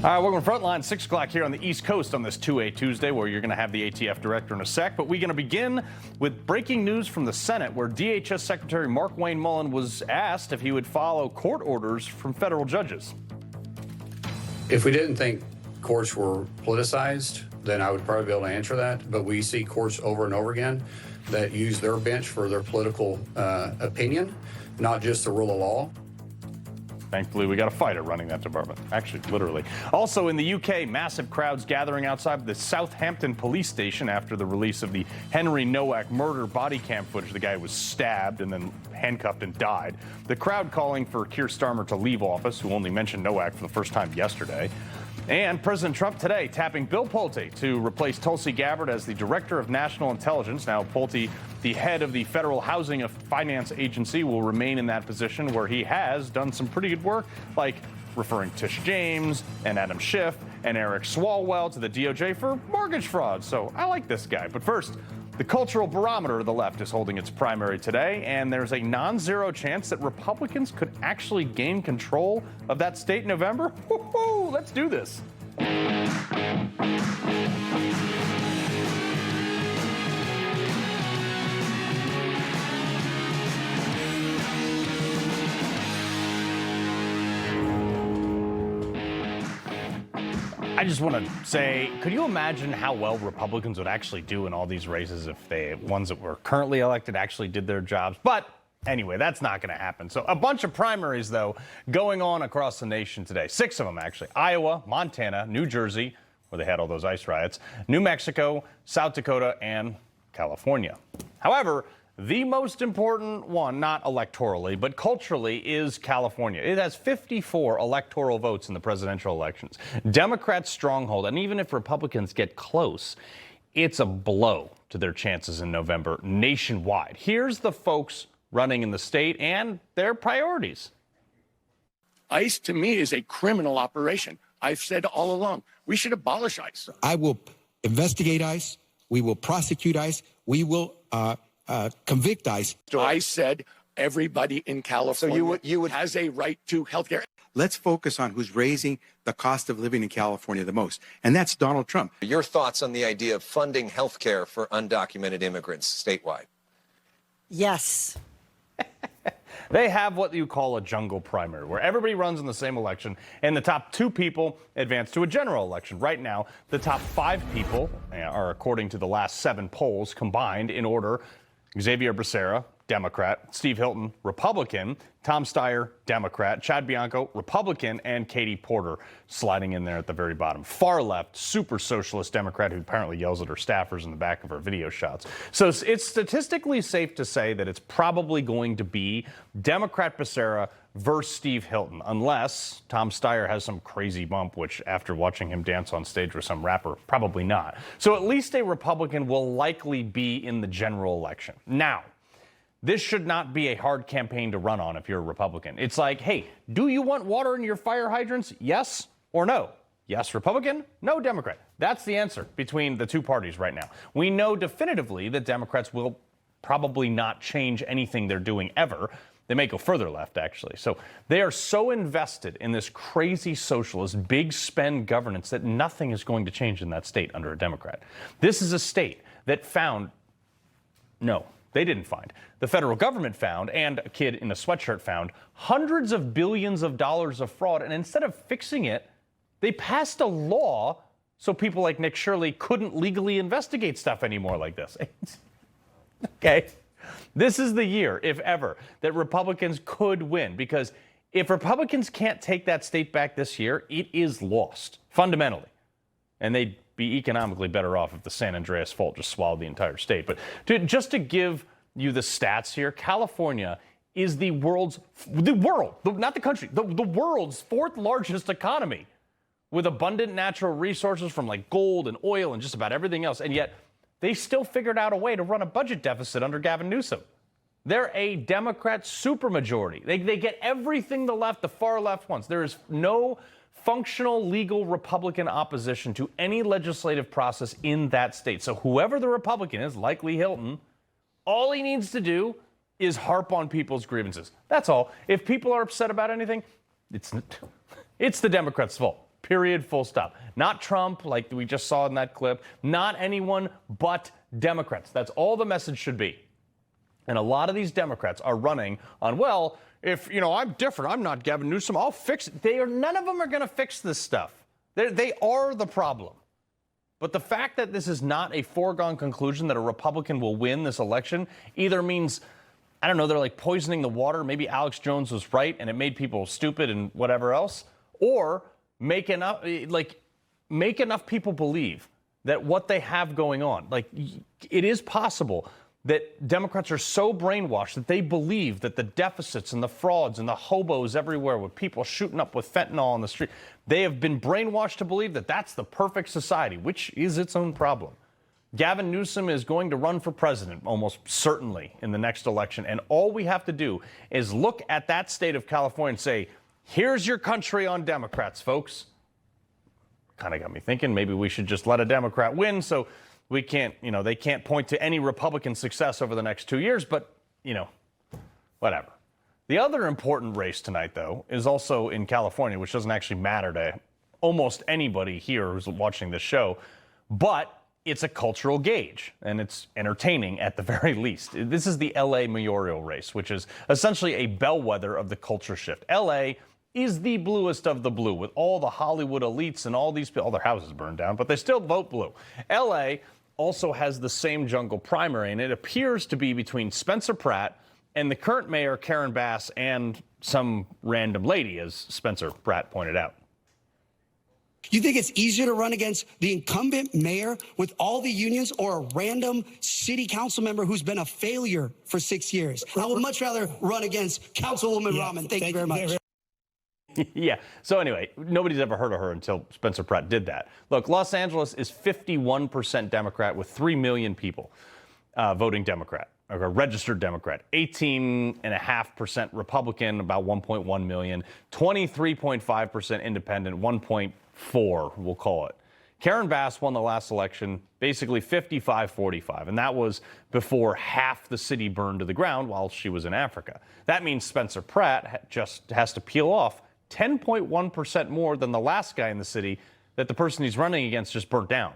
All right, welcome to Frontline, 6 o'clock here on the East Coast on this 2A Tuesday, where you're going to have the ATF director in a sec. But we're going to begin with breaking news from the Senate, where DHS Secretary Mark Wayne Mullen was asked if he would follow court orders from federal judges. If we didn't think courts were politicized, then I would probably be able to answer that. But we see courts over and over again that use their bench for their political opinion, not just the rule of law. Thankfully, we got a fighter running that department. Actually, literally. Also in the UK, massive crowds gathering outside the Southampton police station after the release of the Henry Nowak murder body cam footage. The guy was stabbed and then handcuffed and died. The crowd calling for Keir Starmer to leave office, who only mentioned Nowak for the first time yesterday. And President Trump today tapping Bill Pulte to replace Tulsi Gabbard as the Director of National Intelligence. Now, Pulte, the head of the Federal Housing Finance Agency, will remain in that position where he has done some pretty good work, like referring Tish James and Adam Schiff and Eric Swalwell to the DOJ for mortgage fraud. So I like this guy. But first, the cultural barometer of the left is holding its primary today, and there's a non-zero chance that Republicans could actually gain control of that state in November. Woo-hoo, let's do this. I just want to say, could you imagine how well Republicans would actually do in all these races if the ones that were currently elected actually did their jobs? But anyway, that's not going to happen. So a bunch of primaries, though, going on across the nation today. 6 of them, actually. Iowa, Montana, New Jersey, where they had all those ICE riots, New Mexico, South Dakota, and California. However, the most important one, not electorally, but culturally, is California. It has 54 electoral votes in the presidential elections. Democrats' stronghold, and even if Republicans get close, it's a blow to their chances in November nationwide. Here's the folks running in the state and their priorities. ICE, to me, is a criminal operation. I've said all along, we should abolish ICE. I will investigate ICE. We will prosecute ICE. We will convict ICE. I said everybody in California has a right to health care. Let's focus on who's raising the cost of living in California the most, and that's Donald Trump. Your thoughts on the idea of funding health care for undocumented immigrants statewide? Yes. They have what you call a jungle primary, where everybody runs in the same election, and the top 2 people advance to a general election. Right now, the top 5 people are, according to the last 7 polls combined, in order: Xavier Becerra, Democrat; Steve Hilton, Republican; Tom Steyer, Democrat; Chad Bianco, Republican; and Katie Porter sliding in there at the very bottom. Far left, super socialist Democrat who apparently yells at her staffers in the back of her video shots. So it's statistically safe to say that it's probably going to be Democrat Becerra versus Steve Hilton, unless Tom Steyer has some crazy bump, which after watching him dance on stage with some rapper, probably not. So at least a Republican will likely be in the general election. Now, this should not be a hard campaign to run on if you're a Republican. It's like, hey, do you want water in your fire hydrants? Yes or no? Yes, Republican, no, Democrat. That's the answer between the 2 parties right now. We know definitively that Democrats will probably not change anything they're doing ever. They may go further left, actually. So they are so invested in this crazy socialist, big spend governance that nothing is going to change in that state under a Democrat. This is a state that found, no, they didn't find. The federal government found, and a kid in a sweatshirt found, hundreds of billions of dollars of fraud. And instead of fixing it, they passed a law so people like Nick Shirley couldn't legally investigate stuff anymore like this. Okay. This is the year, if ever, that Republicans could win, because if Republicans can't take that state back this year, it is lost, fundamentally. And they'd be economically better off if the San Andreas Fault just swallowed the entire state. But just to give you the stats here, California is the world's, not the country, the world's 4th largest economy, with abundant natural resources from like gold and oil and just about everything else. And yet they still figured out a way to run a budget deficit under Gavin Newsom. They're a Democrat supermajority. They get everything the far left wants. There is no functional, legal Republican opposition to any legislative process in that state. So whoever the Republican is, likely Hilton, all he needs to do is harp on people's grievances. That's all. If people are upset about anything, it's the Democrats' fault. Period, full stop. Not Trump, like we just saw in that clip. Not anyone but Democrats. That's all the message should be. And a lot of these Democrats are running on, well, if, I'm different, I'm not Gavin Newsom, I'll fix it. None of them are going to fix this stuff. They are the problem. But the fact that this is not a foregone conclusion that a Republican will win this election either means, I don't know, they're like poisoning the water. Maybe Alex Jones was right and it made people stupid and whatever else. Or make enough people believe that what they have going on, like it is possible that Democrats are so brainwashed that they believe that the deficits and the frauds and the hobos everywhere with people shooting up with fentanyl on the street, they have been brainwashed to believe that that's the perfect society, which is its own problem. Gavin Newsom is going to run for president almost certainly in the next election. And all we have to do is look at that state of California and say, here's your country on Democrats, folks. Kind of got me thinking maybe we should just let a Democrat win so we can't, they can't point to any Republican success over the next 2 years, but, whatever. The other important race tonight, though, is also in California, which doesn't actually matter to almost anybody here who's watching this show, but it's a cultural gauge, and it's entertaining at the very least. This is the L.A. mayoral race, which is essentially a bellwether of the culture shift. L.A. is the bluest of the blue, with all the Hollywood elites and all these people. All their houses burned down, but they still vote blue. L.A. also has the same jungle primary, and it appears to be between Spencer Pratt and the current mayor, Karen Bass, and some random lady, as Spencer Pratt pointed out. You think it's easier to run against the incumbent mayor with all the unions or a random city council member who's been a failure for 6 years? I would much rather run against Councilwoman Rahman. Thank you very much. Yeah. So anyway, nobody's ever heard of her until Spencer Pratt did that. Look, Los Angeles is 51% Democrat with 3 million people voting Democrat, or registered Democrat. 18.5% Republican, about 1.1 million. 23.5% independent, 1.4, we'll call it. Karen Bass won the last election, basically 55-45, and that was before half the city burned to the ground while she was in Africa. That means Spencer Pratt just has to peel off 10.1% more than the last guy in the city that the person he's running against just burnt down.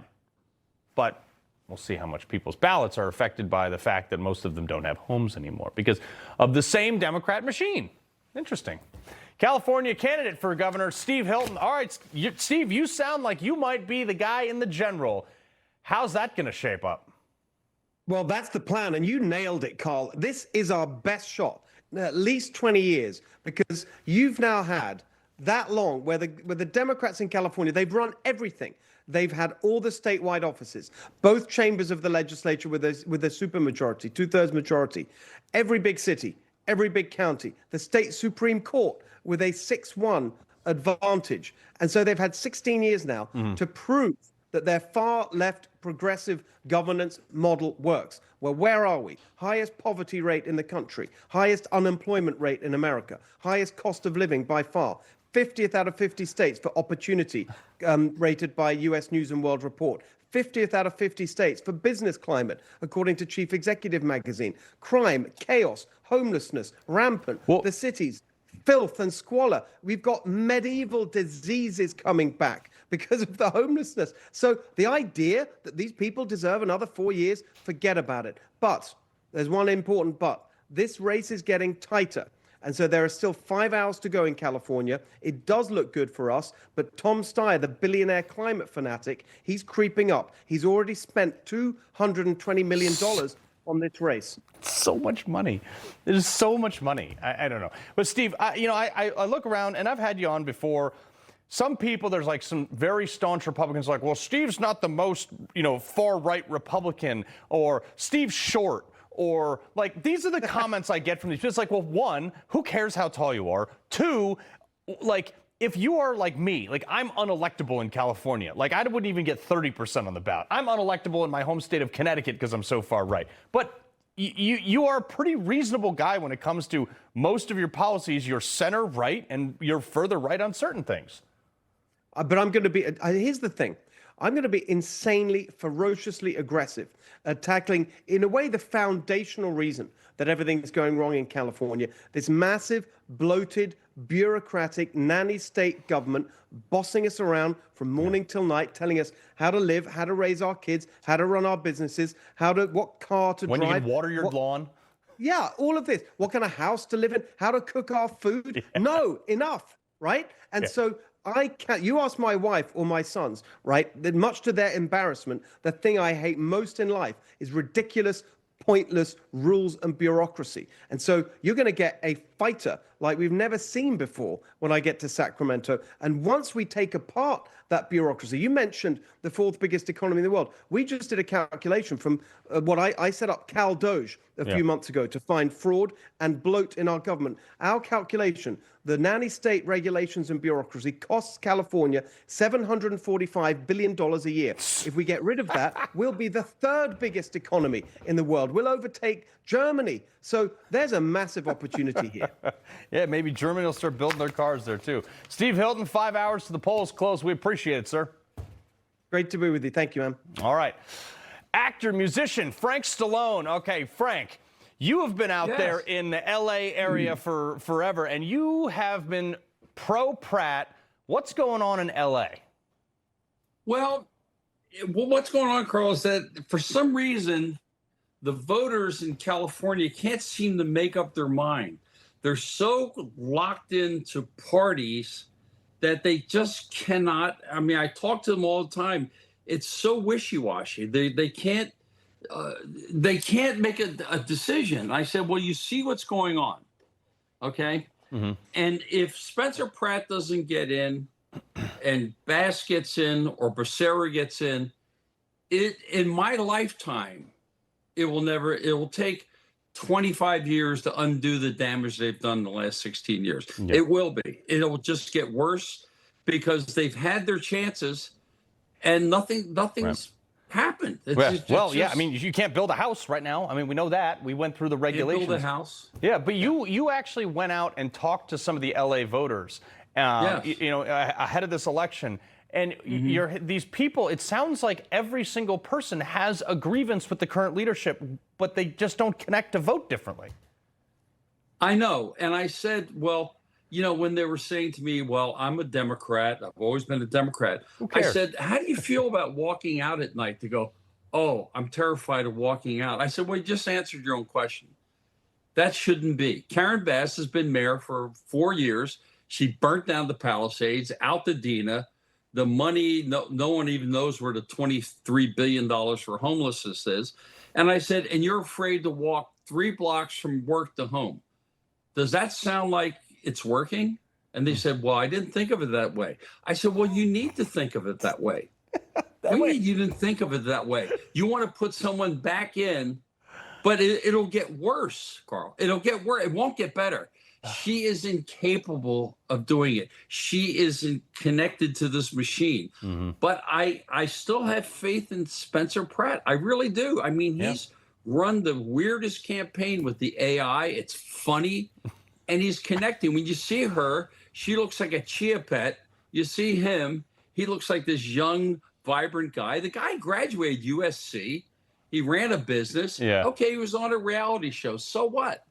But we'll see how much people's ballots are affected by the fact that most of them don't have homes anymore because of the same Democrat machine. Interesting. California candidate for governor, Steve Hilton. All right, Steve, you sound like you might be the guy in the general. How's that going to shape up? Well, that's the plan, and you nailed it, Carl. This is our best shot in at least 20 years because you've now had that long where the Democrats in California, they've run everything. They've had all the statewide offices, both chambers of the legislature with a supermajority, 2/3 majority, every big city, every big county, the state Supreme Court with a 6-1 advantage. And so they've had 16 years now to prove that their far left progressive governance model works. Well, where are we? Highest poverty rate in the country, highest unemployment rate in America, highest cost of living by far, 50th out of 50 states for opportunity, rated by US News and World Report. 50th out of 50 states for business climate, according to Chief Executive Magazine. Crime, chaos, homelessness, rampant. The cities, filth and squalor. We've got medieval diseases coming back because of the homelessness. So the idea that these people deserve another 4 years, forget about it. But there's one important but. This race is getting tighter. And so there are still 5 hours to go in California. It does look good for us, but Tom Steyer, the billionaire climate fanatic, he's creeping up. He's already spent $220 million on this race. So much money. There's so much money. I don't know. But Steve, I look around, and I've had you on before. Some people, there's like some very staunch Republicans like, well, Steve's not the most, far-right Republican, or Steve's short. Or, like, these are the comments I get from these people. It's like, well, one, who cares how tall you are? Two, like, if you are like me, like, I'm unelectable in California. Like, I wouldn't even get 30% on the ballot. I'm unelectable in my home state of Connecticut because I'm so far right. But you are a pretty reasonable guy when it comes to most of your policies. You're center right, and you're further right on certain things. But I'm going to be, here's the thing. I'm going to be insanely, ferociously aggressive at tackling, in a way, the foundational reason that everything is going wrong in California. This massive, bloated, bureaucratic, nanny state government bossing us around from morning till night, telling us how to live, how to raise our kids, how to run our businesses, what car to drive. When you can water your lawn. Yeah, all of this. What kind of house to live in, how to cook our food. Yeah. No, enough, right? And so I can't, you ask my wife or my sons, right? That much to their embarrassment, the thing I hate most in life is ridiculous, pointless rules and bureaucracy. And so you're going to get a fighter like we've never seen before when I get to Sacramento. And once we take apart that bureaucracy, you mentioned the fourth biggest economy in the world. We just did a calculation from what I set up Cal Doge a few months ago to find fraud and bloat in our government. Our calculation, the nanny state regulations and bureaucracy costs California $745 billion a year. If we get rid of that, we'll be the third biggest economy in the world. We'll overtake Germany. So there's a massive opportunity here. Yeah, maybe Germany will start building their cars there too. Steve Hilton, 5 hours to the polls close. We appreciate it, sir. Great to be with you. Thank you, man. All right. Actor, musician, Frank Stallone. Okay, Frank, you have been out there in the L.A. area for forever, and you have been pro-Pratt. What's going on in L.A.? Well, what's going on, Carl, is that for some reason, the voters in California can't seem to make up their mind. They're so locked into parties that they just cannot. I mean, I talk to them all the time. It's so wishy-washy. They can't make a decision. I said, well, you see what's going on, okay? Mm-hmm. And if Spencer Pratt doesn't get in, and Bass gets in, or Becerra gets in my lifetime, it will take 25 years to undo the damage they've done in the last 16 years. Yeah. It will be. It'll just get worse because they've had their chances and nothing's happened. I mean, you can't build a house right now. I mean, we know that. We went through the regulations. Can't build a house. Yeah, but you actually went out and talked to some of the LA voters, ahead of this election. And these people, it sounds like every single person has a grievance with the current leadership, but they just don't connect to vote differently. I know. And I said, well, when they were saying to me, well, I'm a Democrat, I've always been a Democrat. I said, how do you feel about walking out at night? To go, oh, I'm terrified of walking out. I said, well, you just answered your own question. That shouldn't be. Karen Bass has been mayor for 4 years. She burnt down the Palisades, out the Dina. The money, no one even knows where the $23 billion for homelessness is. And I said, and you're afraid to walk 3 blocks from work to home. Does that sound like it's working? And they said, well, I didn't think of it that way. I said, well, you need to think of it that way. You didn't think of it that way. You want to put someone back in, but it'll get worse, Carl. It'll get worse. It won't get better. She is incapable of doing it. She isn't connected to this machine. Mm-hmm. But I still have faith in Spencer Pratt. I really do. I mean, he's run the weirdest campaign with the AI. It's funny. And he's connecting. When you see her, she looks like a chia pet. You see him, he looks like this young, vibrant guy. The guy graduated USC. He ran a business. Yeah. Okay, he was on a reality show. So what?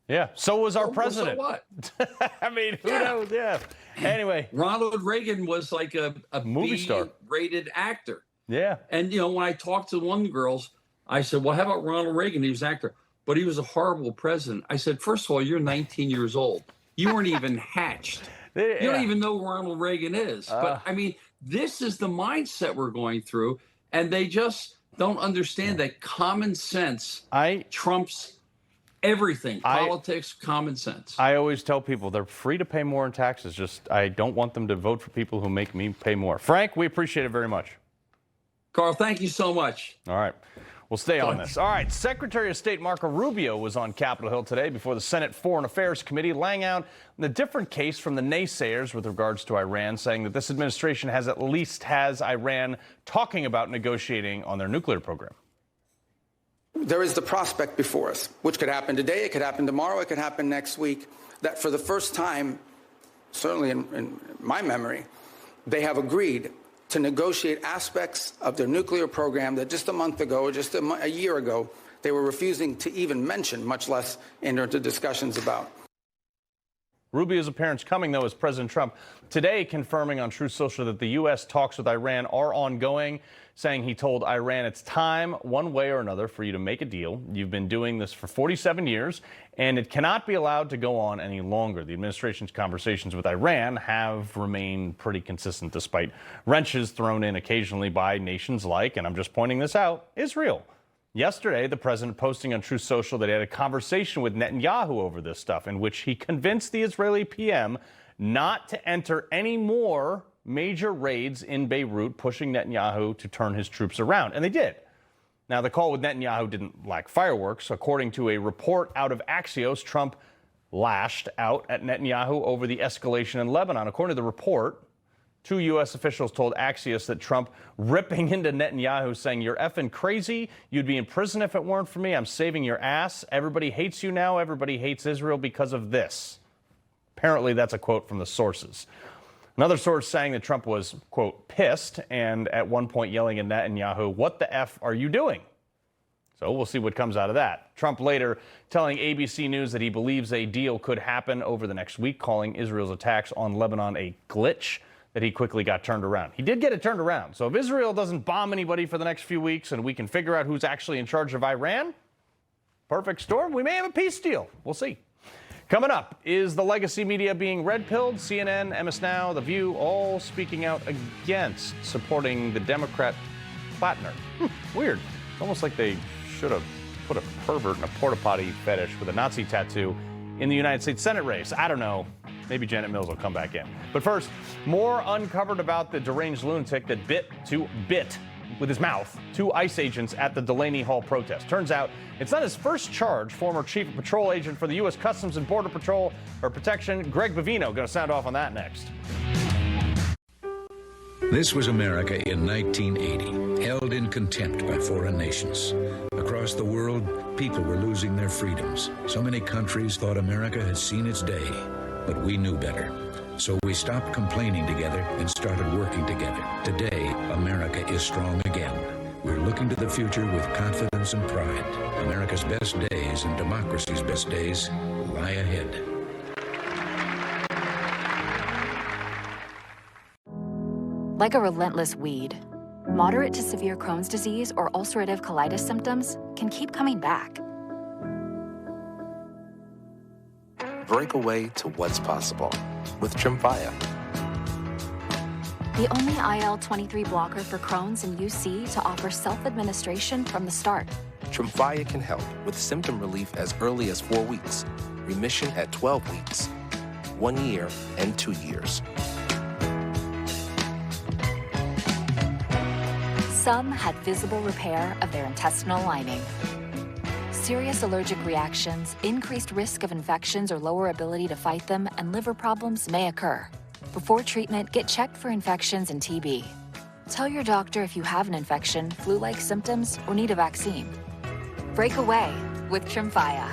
Yeah, so was our president. So what? I mean, who knows? Yeah. Anyway. Ronald Reagan was like a movie star, rated actor. Yeah. And, when I talked to one of the girls, I said, well, how about Ronald Reagan? He was an actor, but he was a horrible president. I said, first of all, you're 19 years old. You weren't even hatched. You don't even know who Ronald Reagan is. But, I mean, this is the mindset we're going through, and they just don't understand that common sense trumps everything. Politics, common sense. I always tell people they're free to pay more in taxes. Just I don't want them to vote for people who make me pay more. Frank, we appreciate it very much. Carl, thank you so much. All right. We'll stay on this. All right. Secretary of State Marco Rubio was on Capitol Hill today before the Senate Foreign Affairs Committee, laying out the different case from the naysayers with regards to Iran, saying that this administration has Iran talking about negotiating on their nuclear program. There is the prospect before us, which could happen today, it could happen tomorrow, it could happen next week, that for the first time, certainly in my memory, they have agreed to negotiate aspects of their nuclear program that just a month ago, or just a year ago, they were refusing to even mention, much less enter into discussions about. Rubio's appearance coming, though, is President Trump today confirming on Truth Social that the U.S. talks with Iran are ongoing, saying he told Iran it's time, one way or another, for you to make a deal. You've been doing this for 47 years, and it cannot be allowed to go on any longer. The administration's conversations with Iran have remained pretty consistent, despite wrenches thrown in occasionally by nations like, and I'm just pointing this out, Israel. Yesterday, the president posting on Truth Social that he had a conversation with Netanyahu over this stuff, in which he convinced the Israeli PM not to enter any more major raids in Beirut, pushing Netanyahu to turn his troops around. And they did. Now, the call with Netanyahu didn't lack fireworks. According to a report out of Axios, Trump lashed out at Netanyahu over the escalation in Lebanon. According to the report, 2 U.S. officials told Axios that Trump ripping into Netanyahu, saying, "You're effing crazy. You'd be in prison if it weren't for me. I'm saving your ass. Everybody hates you now. Everybody hates Israel because of this." Apparently, that's a quote from the sources. Another source saying that Trump was, quote, pissed, and at one point yelling at Netanyahu, "What the F are you doing?" So we'll see what comes out of that. Trump later telling ABC News that he believes a deal could happen over the next week, calling Israel's attacks on Lebanon a glitch that he quickly got turned around. He did get it turned around. So if Israel doesn't bomb anybody for the next few weeks and we can figure out who's actually in charge of Iran, perfect storm, we may have a peace deal. We'll see. Coming up, is the legacy media being red-pilled? CNN, MS Now, The View, all speaking out against supporting the Democrat Plattner. Weird. It's almost like they should have put a pervert in a porta potty fetish with a Nazi tattoo in the United States Senate race. I don't know. Maybe Janet Mills will come back in. But first, more uncovered about the deranged lunatic that bit with his mouth 2 ICE agents at the Delaney Hall protest. Turns out it's not his first charge. Former Chief of Patrol Agent for the U.S. Customs and Border Patrol or Protection, Greg Bovino, going to sound off on that next. This was America in 1980, held in contempt by foreign nations. Across the world, people were losing their freedoms. So many countries thought America had seen its day. But we knew better. So we stopped complaining together and started working together. Today, America is strong again. We're looking to the future with confidence and pride. America's best days and democracy's best days lie ahead. Like a relentless weed, moderate to severe Crohn's disease or ulcerative colitis symptoms can keep coming back. Break away to what's possible with Tremfya. The only IL-23 blocker for Crohn's and UC to offer self-administration from the start. Tremfya can help with symptom relief as early as 4 weeks, remission at 12 weeks, 1 year, and 2 years. Some had visible repair of their intestinal lining. Serious allergic reactions, increased risk of infections or lower ability to fight them, and liver problems may occur. Before treatment, get checked for infections and TB. Tell your doctor if you have an infection, flu-like symptoms, or need a vaccine. Break away with Tremfya.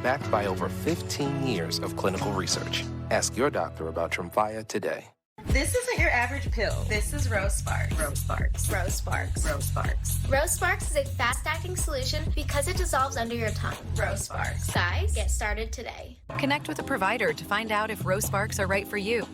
Backed by over 15 years of clinical research. Ask your doctor about Tremfya today. This isn't your average pill. This is Rose Sparks. Rose Sparks. Rose Sparks. Rose Sparks. Rose Sparks is a fast-acting solution because it dissolves under your tongue. Rose Sparks. Guys, get started today. Connect with a provider to find out if Rose Sparks are right for you.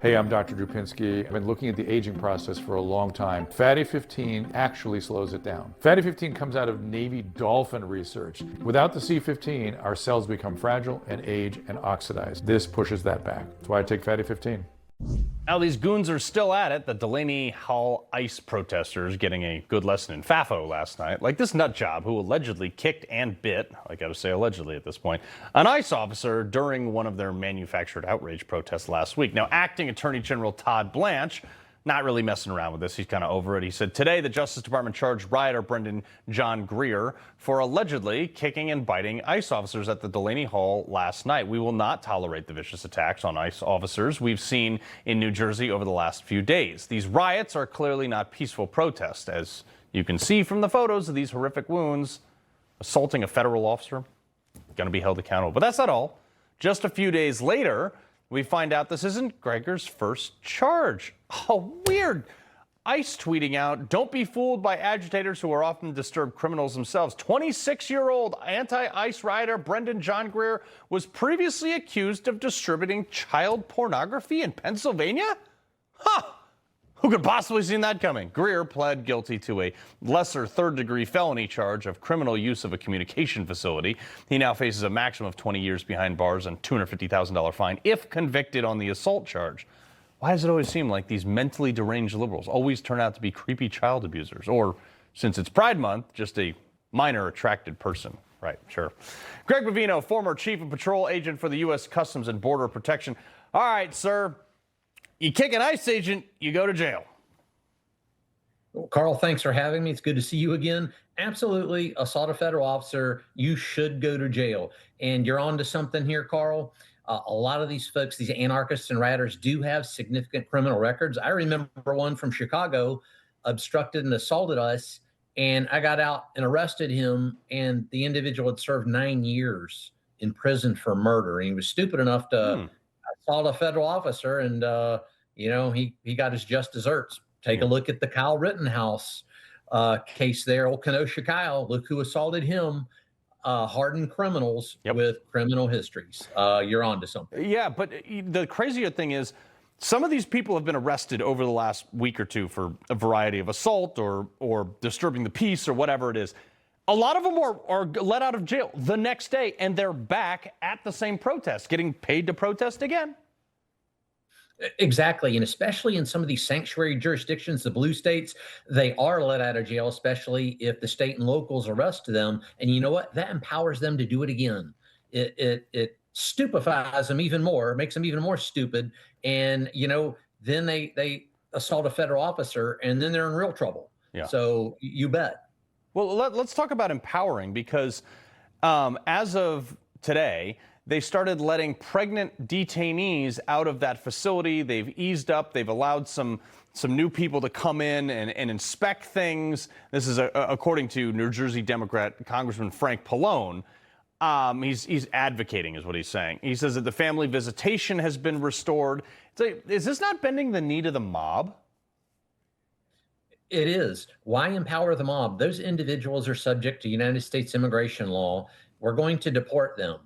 Hey, I'm Dr. Drupinski. I've been looking at the aging process for a long time. Fatty 15 actually slows it down. Fatty 15 comes out of Navy dolphin research. Without the C15, our cells become fragile and age and oxidize. This pushes that back. That's why I take Fatty 15. Now, these goons are still at it. The Delaney Hall ICE protesters getting a good lesson in FAFO last night. Like this nut job who allegedly kicked and bit, I got to say allegedly at this point, an ICE officer during one of their manufactured outrage protests last week. Now, Acting Attorney General Todd Blanche, not really messing around with this. He's kind of over it. He said, today the Justice Department charged rioter Brendan John Greer for allegedly kicking and biting ICE officers at the Delaney Hall last night. We will not tolerate the vicious attacks on ICE officers we've seen in New Jersey over the last few days. These riots are clearly not peaceful protests, as you can see from the photos of these horrific wounds. Assaulting a federal officer, going to be held accountable. But that's not all. Just a few days later, we find out this isn't Gregor's first charge. Oh, weird. ICE tweeting out, don't be fooled by agitators who are often disturbed criminals themselves. 26-year-old anti-ICE rioter Brendan John Greer was previously accused of distributing child pornography in Pennsylvania? Huh! Who could possibly have seen that coming? Greer pled guilty to a lesser third-degree felony charge of criminal use of a communication facility. He now faces a maximum of 20 years behind bars and $250,000 fine if convicted on the assault charge. Why does it always seem like these mentally deranged liberals always turn out to be creepy child abusers? Or, since it's Pride Month, just a minor attracted person. Right, sure. Greg Bovino, former chief of patrol agent for the U.S. Customs and Border Protection. All right, sir. You kick an ICE agent, you go to jail. Well, Carl, thanks for having me. It's good to see you again. Absolutely, assault a federal officer, you should go to jail. And you're on to something here, Carl. A lot of these folks, these anarchists and rioters, do have significant criminal records. I remember one from Chicago obstructed and assaulted us, and I got out and arrested him, and the individual had served 9 years in prison for murder. And he was stupid enough to assault a federal officer, and he got his just desserts. Take a look at the Kyle Rittenhouse case there, old Kenosha Kyle. Look who assaulted him. Hardened criminals with criminal histories. You're on to something. Yeah, but the crazier thing is some of these people have been arrested over the last week or two for a variety of assault or disturbing the peace or whatever it is. A lot of them are let out of jail the next day, and they're back at the same protest, getting paid to protest again. Exactly. And especially in some of these sanctuary jurisdictions, the blue states, they are let out of jail, especially if the state and locals arrest them. And you know what? That empowers them to do it again. It stupefies them even more, makes them even more stupid. And, then they assault a federal officer, and then they're in real trouble. Yeah. So you bet. Well, let's talk about empowering, because as of today, they started letting pregnant detainees out of that facility. They've eased up. They've allowed some new people to come in and inspect things. This is according to New Jersey Democrat Congressman Frank Pallone. He's advocating, is what he's saying. He says that the family visitation has been restored. Is this not bending the knee to the mob? It is. Why empower the mob? Those individuals are subject to United States immigration law. We're going to deport them.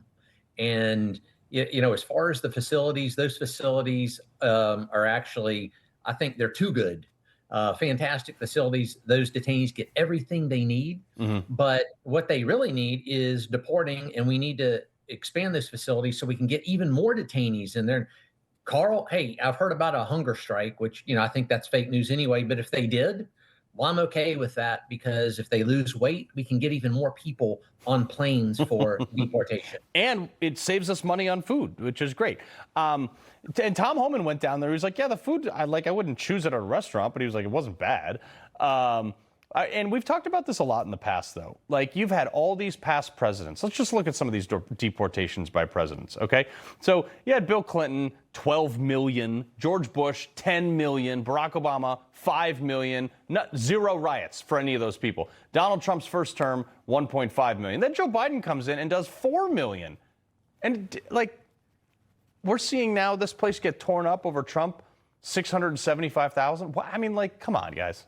And, as far as the facilities, those facilities are actually, I think they're too good. Fantastic facilities. Those detainees get everything they need. Mm-hmm. But what they really need is deporting, and we need to expand those facilities so we can get even more detainees in there. Carl, hey, I've heard about a hunger strike, which, I think that's fake news anyway. But if they did, well, I'm okay with that, because if they lose weight, we can get even more people on planes for deportation. And it saves us money on food, which is great. And Tom Homan went down there. He was like, yeah, the food, I wouldn't choose it at a restaurant, but he was like, it wasn't bad. And we've talked about this a lot in the past, though. Like, you've had all these past presidents. Let's just look at some of these deportations by presidents, okay? So you had Bill Clinton, 12 million, George Bush, 10 million, Barack Obama, 5 million, zero riots for any of those people. Donald Trump's first term, 1.5 million. Then Joe Biden comes in and does 4 million. And, we're seeing now this place get torn up over Trump, 675,000. I mean, come on, guys.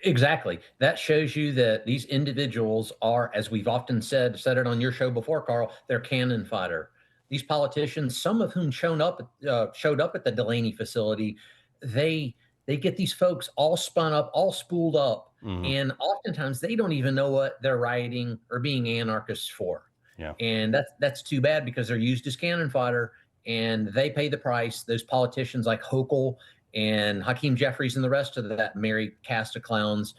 Exactly. That shows you that these individuals are, as we've often said it on your show before, Carl, they're cannon fodder. These politicians, some of whom showed up at the Delaney facility, they get these folks all spun up, all spooled up, and oftentimes they don't even know what they're rioting or being anarchists for. Yeah. And that's too bad, because they're used as cannon fodder, and they pay the price. Those politicians like Hochul and Hakeem Jeffries and the rest of that merry cast of clowns,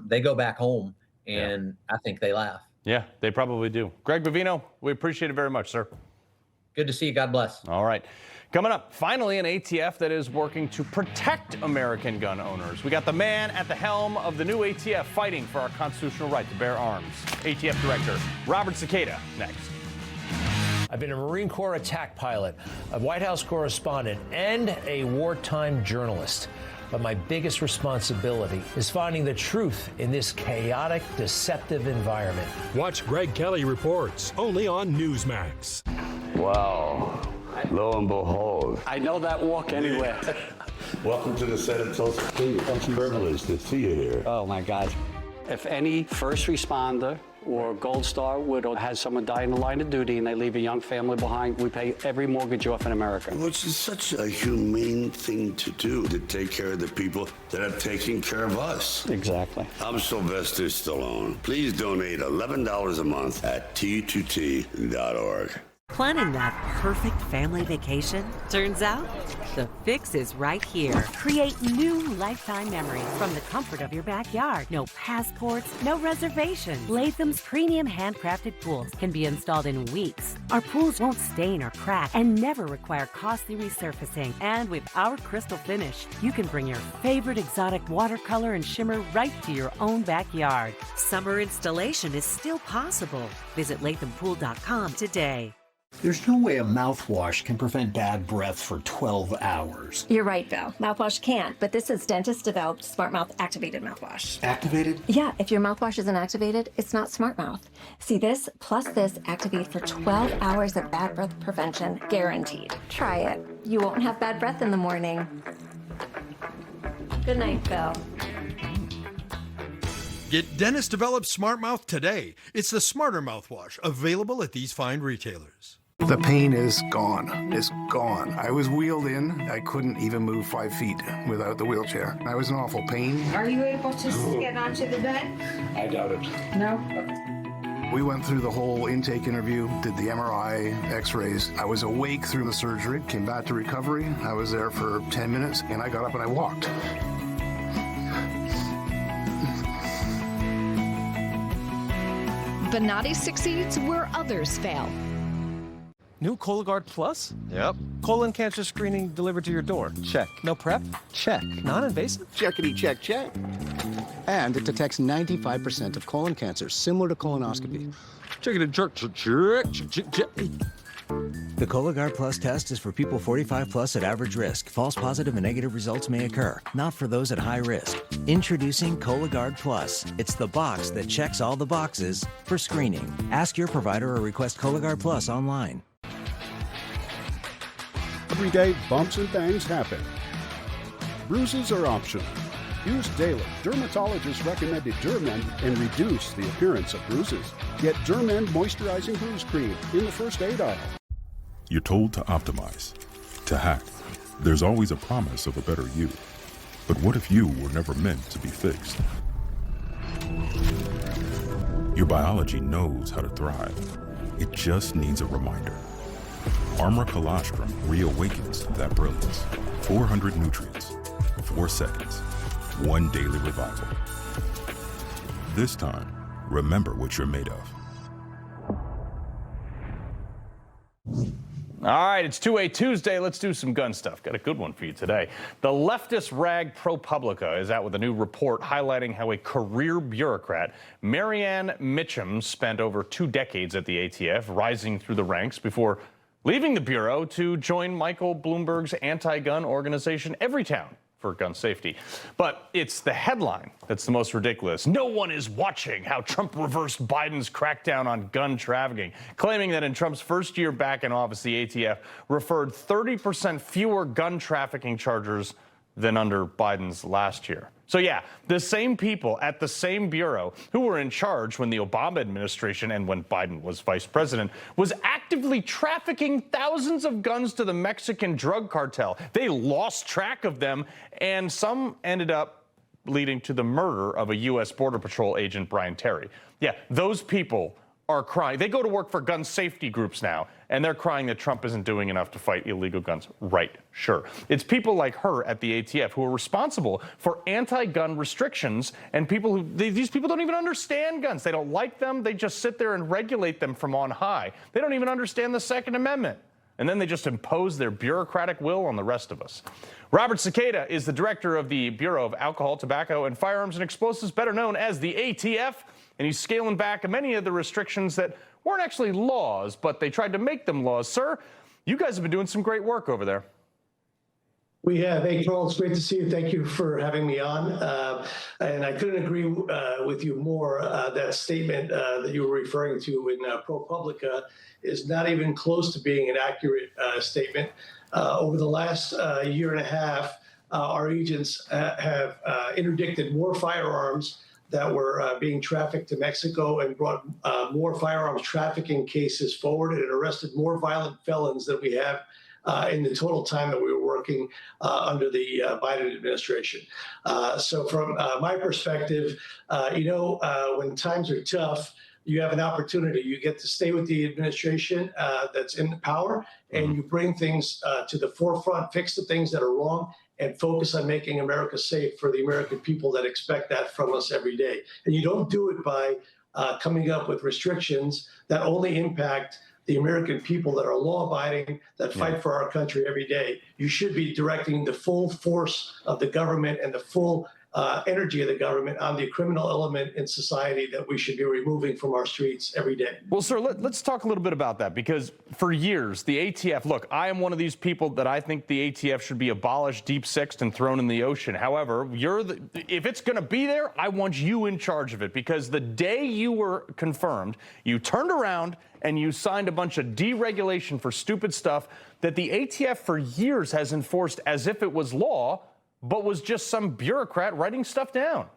they go back home, and I think they laugh. Yeah, they probably do. Greg Bovino, we appreciate it very much, sir. Good to see you. God bless. All right. Coming up, finally, an ATF that is working to protect American gun owners. We got the man at the helm of the new ATF fighting for our constitutional right to bear arms. ATF Director Robert Cekada, next. I've been a Marine Corps attack pilot, a White House correspondent, and a wartime journalist. But my biggest responsibility is finding the truth in this chaotic, deceptive environment. Watch Greg Kelly Reports, only on Newsmax. Wow. Lo and behold. I know that walk anywhere. Welcome to the Senate Tulsa King. It's a privilege to see you here. Oh, my God. If any first responder or Gold Star widow has someone die in the line of duty and they leave a young family behind, we pay every mortgage off in America. Well, it's such a humane thing to do, to take care of the people that are taking care of us. Exactly. I'm Sylvester Stallone. Please donate $11 a month at T2T.org. Planning that perfect family vacation? Turns out, the fix is right here. Create new lifetime memories from the comfort of your backyard. No passports, no reservations. Latham's premium handcrafted pools can be installed in weeks. Our pools won't stain or crack and never require costly resurfacing. And with our crystal finish, you can bring your favorite exotic watercolor and shimmer right to your own backyard. Summer installation is still possible. Visit LathamPool.com today. There's no way a mouthwash can prevent bad breath for 12 hours. You're right, Bill. Mouthwash can't, but this is dentist-developed Smart Mouth Activated Mouthwash. Activated? Yeah, if your mouthwash isn't activated, it's not Smart Mouth. See, this plus this activate for 12 hours of bad breath prevention, guaranteed. Try it. You won't have bad breath in the morning. Good night, Bill. Get dentist-developed Smart Mouth today. It's the smarter mouthwash, available at these fine retailers. The pain is gone. It's gone. I was wheeled in. I couldn't even move 5 feet without the wheelchair. I was in awful pain. Are you able to get onto the bed? I doubt it. No? We went through the whole intake interview, did the MRI, x-rays. I was awake through the surgery, came back to recovery. I was there for 10 minutes, and I got up and I walked. Venati succeeds where others fail. New Cologuard Plus? Yep. Colon cancer screening delivered to your door? Check. No prep? Check. Non-invasive? Checkity check check. And it detects 95% of colon cancer, similar to colonoscopy. Checkity jerk check. The Cologuard Plus test is for people 45 plus at average risk. False positive and negative results may occur, not for those at high risk. Introducing Cologuard Plus. It's the box that checks all the boxes for screening. Ask your provider or request Cologuard Plus online. Every day, bumps and bangs happen. Bruises are optional. Use daily dermatologist-recommended Dermend and reduce the appearance of bruises. Get Dermend Moisturizing Bruise Cream in the first aid aisle. You're told to optimize, to hack. There's always a promise of a better you. But what if you were never meant to be fixed? Your biology knows how to thrive. It just needs a reminder. Armor Colostrum reawakens that brilliance. 400 nutrients, 4 seconds, 1 daily revival. This time, remember what you're made of. All right, it's 2A Tuesday. Let's do some gun stuff. Got a good one for you today. The leftist rag ProPublica is out with a new report highlighting how a career bureaucrat, Marianne Mitchum, spent over 2 decades at the ATF, rising through the ranks before leaving the Bureau to join Michael Bloomberg's anti-gun organization, Everytown, for gun safety. But it's the headline that's the most ridiculous. No one is watching how Trump reversed Biden's crackdown on gun trafficking, claiming that in Trump's first year back in office, the ATF referred 30% fewer gun trafficking charges than under Biden's last year. So yeah, the same people at the same bureau who were in charge when the Obama administration and when Biden was vice president was actively trafficking thousands of guns to the Mexican drug cartel. They lost track of them, and some ended up leading to the murder of a U.S. Border Patrol agent, Brian Terry. Yeah, those people are crying. They go to work for gun safety groups now, and they're crying that Trump isn't doing enough to fight illegal guns. Right, sure. It's people like her at the ATF who are responsible for anti-gun restrictions, and people who, these people don't even understand guns. They don't like them. They just sit there and regulate them from on high. They don't even understand the Second Amendment. And then they just impose their bureaucratic will on the rest of us. Robert Cekada is the director of the Bureau of Alcohol, Tobacco, and Firearms and Explosives, better known as the ATF. And he's scaling back many of the restrictions that weren't actually laws, but they tried to make them laws. Sir, you guys have been doing some great work over there. We have. Hey, Carl, it's great to see you. Thank you for having me on. And I couldn't agree with you more. That statement that you were referring to in ProPublica is not even close to being an accurate statement. Over the last year and a half, our agents have interdicted more firearms that were being trafficked to Mexico and brought more firearms trafficking cases forward and arrested more violent felons than we have in the total time that we were working under the Biden administration. So from my perspective, when times are tough, you have an opportunity. You get to stay with the administration that's in power, and you bring things to the forefront, fix the things that are wrong, and focus on making America safe for the American people that expect that from us every day. And you don't do it by coming up with restrictions that only impact the American people that are law-abiding, that fight for our country every day. You should be directing the full force of the government and the full energy of the government on the criminal element in society that we should be removing from our streets every day. Well, sir, let's talk a little bit about that, because for years, the ATF, look, I am one of these people that I think the ATF should be abolished, deep-sixed, and thrown in the ocean. However, if it's going to be there, I want you in charge of it, because the day you were confirmed, you turned around and you signed a bunch of deregulation for stupid stuff that the ATF for years has enforced as if it was law, but was just some bureaucrat writing stuff down.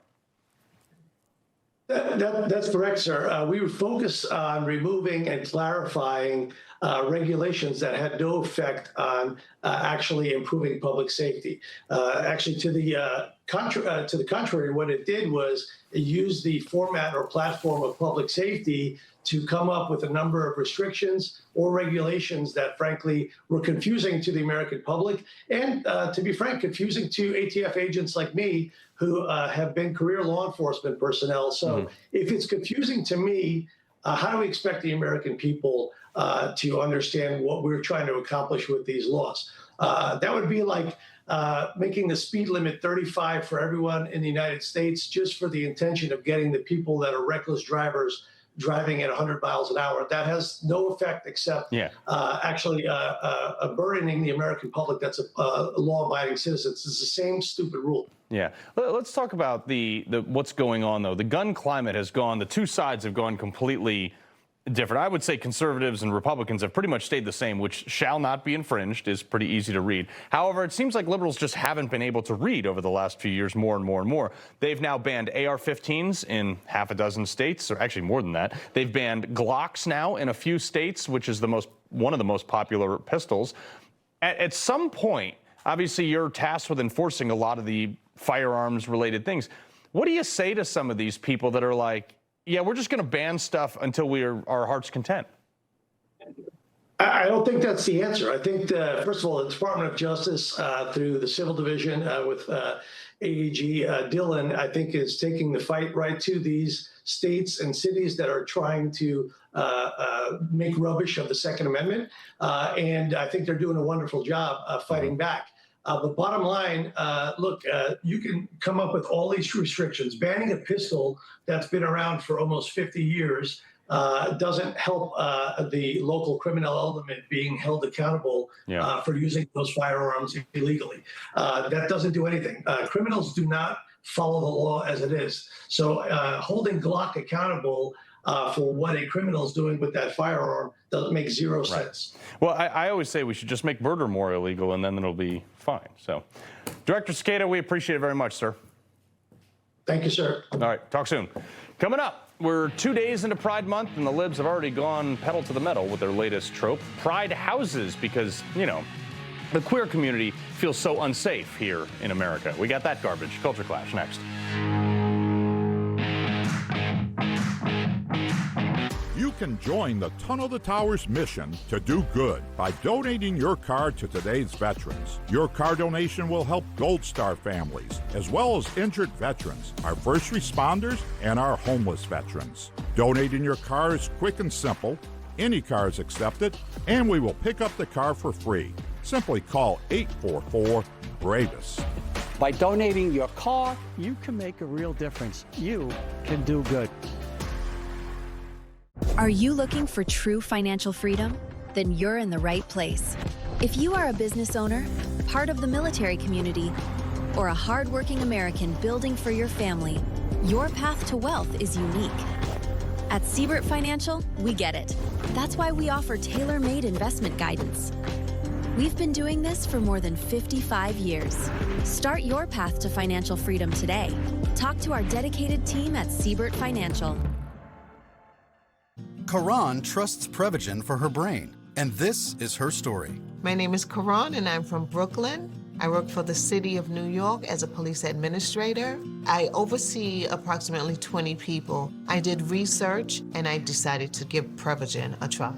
That's correct, sir. We would focus on removing and clarifying regulations that had no effect on actually improving public safety. Actually, to the contrary, what it did was it used the format or platform of public safety to come up with a number of restrictions or regulations that, frankly, were confusing to the American public and, to be frank, confusing to ATF agents like me who have been career law enforcement personnel. So if it's confusing to me, how do we expect the American people to understand what we're trying to accomplish with these laws? That would be like making the speed limit 35 for everyone in the United States just for the intention of getting the people that are reckless drivers driving at 100 miles an hour. That has no effect except actually burdening the American public that's law-abiding citizens. It's the same stupid rule. Yeah. Let's talk about the what's going on, though. The gun climate has gone, the two sides have gone completely different. I would say conservatives and Republicans have pretty much stayed the same, which shall not be infringed is pretty easy to read. However, it seems like liberals just haven't been able to read over the last few years more and more and more. They've now banned AR-15s in half a dozen states, or actually more than that. They've banned Glocks now in a few states, which is one of the most popular pistols. At some point, obviously you're tasked with enforcing a lot of the firearms-related things. What do you say to some of these people that are like, yeah, we're just going to ban stuff until we are our heart's content? I don't think that's the answer. I think, first of all, the Department of Justice, through the Civil Division with AG Dillon, I think is taking the fight right to these states and cities that are trying to make rubbish of the Second Amendment. And I think they're doing a wonderful job fighting back. But bottom line, look, you can come up with all these restrictions. Banning a pistol that's been around for almost 50 years doesn't help the local criminal element being held accountable for using those firearms illegally. That doesn't do anything. Criminals do not follow the law as it is. So holding Glock accountable for what a criminal is doing with that firearm doesn't make zero sense. Well, I always say we should just make murder more illegal, and then it'll be fine. So, Director Cekada, we appreciate it very much, sir. Thank you, sir. All right, talk soon. Coming up, we're 2 days into Pride Month, and the libs have already gone pedal to the metal with their latest trope, Pride houses, because, you know, the queer community feels so unsafe here in America. We got that garbage. Culture Clash next. You can join the Tunnel to Towers mission to do good by donating your car to today's veterans. Your car donation will help Gold Star families, as well as injured veterans, our first responders, and our homeless veterans. Donating your car is quick and simple. Any car is accepted, and we will pick up the car for free. Simply call 844-BRAVEST. By donating your car, you can make a real difference. You can do good. Are you looking for true financial freedom? Then you're in the right place. If you are a business owner, part of the military community, or a hardworking American building for your family, your path to wealth is unique. At Siebert Financial, we get it. That's why we offer tailor-made investment guidance. We've been doing this for more than 55 years. Start your path to financial freedom today. Talk to our dedicated team at Siebert Financial. Karan trusts Prevagen for her brain, and this is her story. My name is Karan, and I'm from Brooklyn. I work for the City of New York as a police administrator. I oversee approximately 20 people. I did research, and I decided to give Prevagen a try.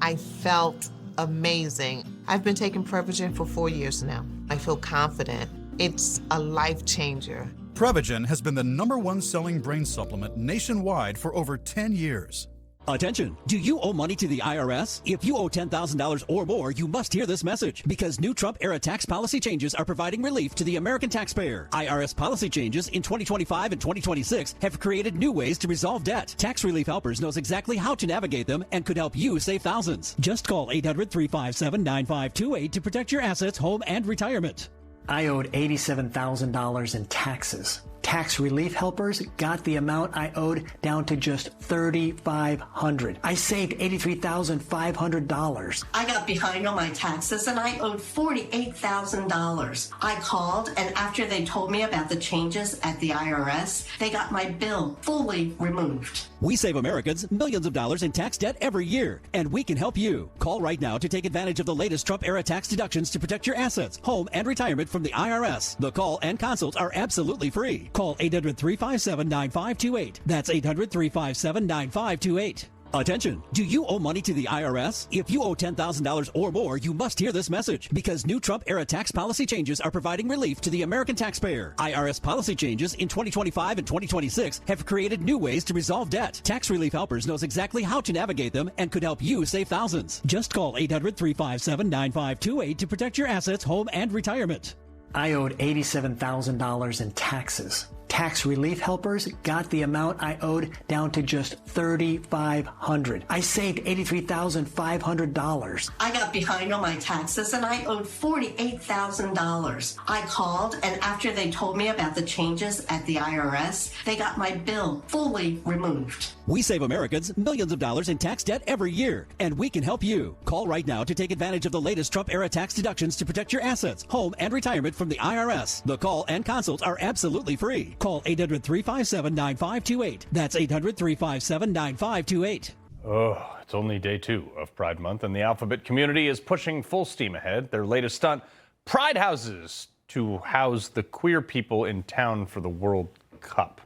I felt amazing. I've been taking Prevagen for 4 years now. I feel confident. It's a life changer. Prevagen has been the #1 selling brain supplement nationwide for over 10 years. Attention! Do you owe money to the IRS? If you owe $10,000 or more, you must hear this message because new Trump-era tax policy changes are providing relief to the American taxpayer. IRS policy changes in 2025 and 2026 have created new ways to resolve debt. Tax Relief Helpers knows exactly how to navigate them and could help you save thousands. Just call 800-357-9528 to protect your assets, home, and retirement. I owed $87,000 in taxes. Tax Relief Helpers got the amount I owed down to just $3,500. I saved $83,500. I got behind on my taxes and I owed $48,000. I called, and after they told me about the changes at the IRS, they got my bill fully removed. We save Americans millions of dollars in tax debt every year, and we can help you. Call right now to take advantage of the latest Trump-era tax deductions to protect your assets, home, and retirement from the IRS. The call and consults are absolutely free. Call 800-357-9528. That's 800-357-9528. Attention! Do you owe money to the IRS? If you owe $10,000 or more, you must hear this message because new Trump-era tax policy changes are providing relief to the American taxpayer. IRS policy changes in 2025 and 2026 have created new ways to resolve debt. Tax Relief Helpers knows exactly how to navigate them and could help you save thousands. Just call 800-357-9528 to protect your assets, home, and retirement. I owed $87,000 in taxes. Tax Relief Helpers got the amount I owed down to just $3,500. I saved $83,500. I got behind on my taxes and I owed $48,000. I called, and after they told me about the changes at the IRS, they got my bill fully removed. We save Americans millions of dollars in tax debt every year, and we can help you. Call right now to take advantage of the latest Trump-era tax deductions to protect your assets, home, and retirement from the IRS. The call and consults are absolutely free. Call 800-357-9528. That's 800-357-9528. Oh, it's only day 2 of Pride Month, and the alphabet community is pushing full steam ahead. Their latest stunt, Pride houses to house the queer people in town for the World Cup.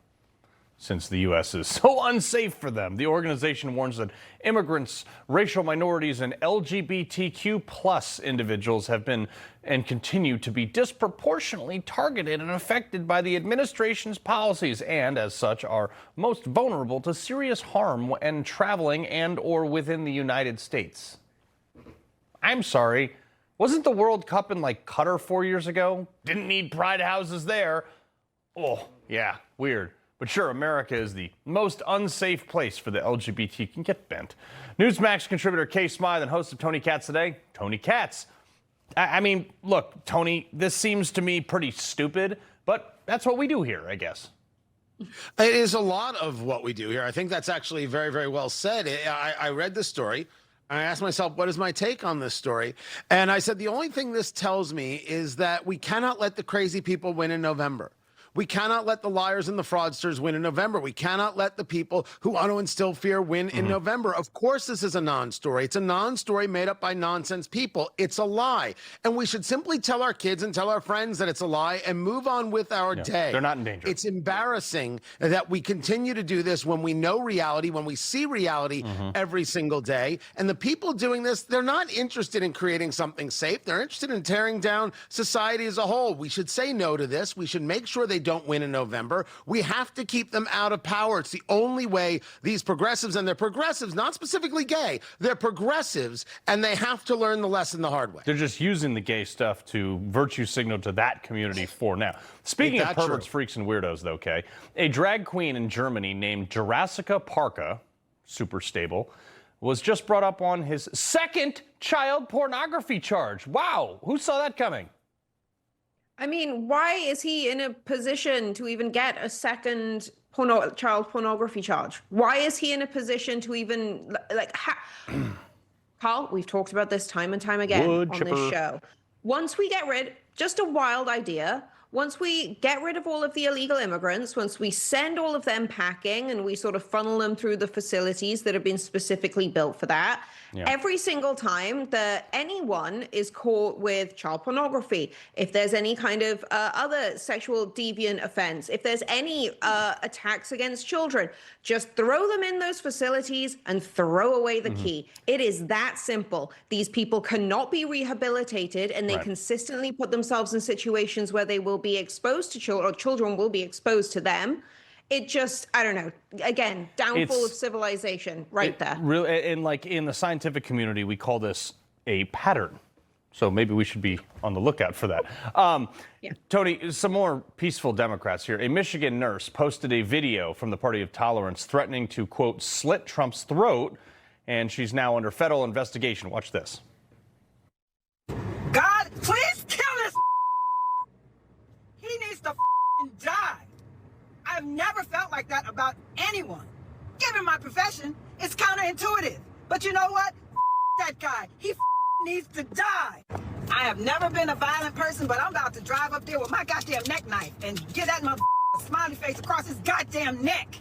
Since the U.S. is so unsafe for them, the organization warns that immigrants, racial minorities, and LGBTQ+ individuals have been and continue to be disproportionately targeted and affected by the administration's policies, and as such are most vulnerable to serious harm when traveling and or within the United States. I'm sorry, wasn't the World Cup in like Qatar 4 years ago? Didn't need pride houses there. Oh, yeah, weird. But sure, America is the most unsafe place for the LGBT can get bent. Newsmax contributor Kay Smythe and host of Tony Katz Today, Tony Katz. I mean, look, Tony, this seems to me pretty stupid, but that's what we do here, I guess. It is a lot of what we do here. I think that's actually very, very well said. I read this story. I asked myself, what is my take on this story? And I said, the only thing this tells me is that we cannot let the crazy people win in November. We cannot let the liars and the fraudsters win in November. We cannot let the people who want to instill fear win in November. Of course, this is a non-story. It's a non-story made up by nonsense people. It's a lie. And we should simply tell our kids and tell our friends that it's a lie and move on with our day. They're not in danger. It's embarrassing that we continue to do this when we know reality, when we see reality every single day. And the people doing this, they're not interested in creating something safe. They're interested in tearing down society as a whole. We should say no to this. We should make sure they don't win in November. We have to keep them out of power. It's the only way these progressives, and they're progressives, not specifically gay, they're progressives, and they have to learn the lesson the hard way. They're just using the gay stuff to virtue signal to that community for now. Speaking of perverts, freaks, and weirdos, though, Kay, a drag queen in Germany named Jurassica Parka, super stable, was just brought up on his second child pornography charge. Wow, who saw that coming? I mean, why is he in a position to even get a second child pornography charge? Why is he in a position to even, Carl, we've talked about this time and time again on this show. Once we get rid, just a wild idea, once we get rid of all of the illegal immigrants, once we send all of them packing and we sort of funnel them through the facilities that have been specifically built for that, every single time that anyone is caught with child pornography, if there's any kind of other sexual deviant offense, if there's any attacks against children, just throw them in those facilities and throw away the key. It is that simple. These people cannot be rehabilitated, and they consistently put themselves in situations where they will be exposed to children, or children will be exposed to them. It just, I don't know, again, downfall of civilization right there. And like in the scientific community, we call this a pattern. So maybe we should be on the lookout for that. Tony, some more peaceful Democrats here. A Michigan nurse posted a video from the Party of Tolerance threatening to, quote, slit Trump's throat, and she's now under federal investigation. Watch this. God, please kill this. He needs to die. I've never felt like that about anyone. Given my profession, it's counterintuitive. But you know what? That guy. He needs to die. I have never been a violent person, but I'm about to drive up there with my goddamn neck knife and get that smiley face across his goddamn neck.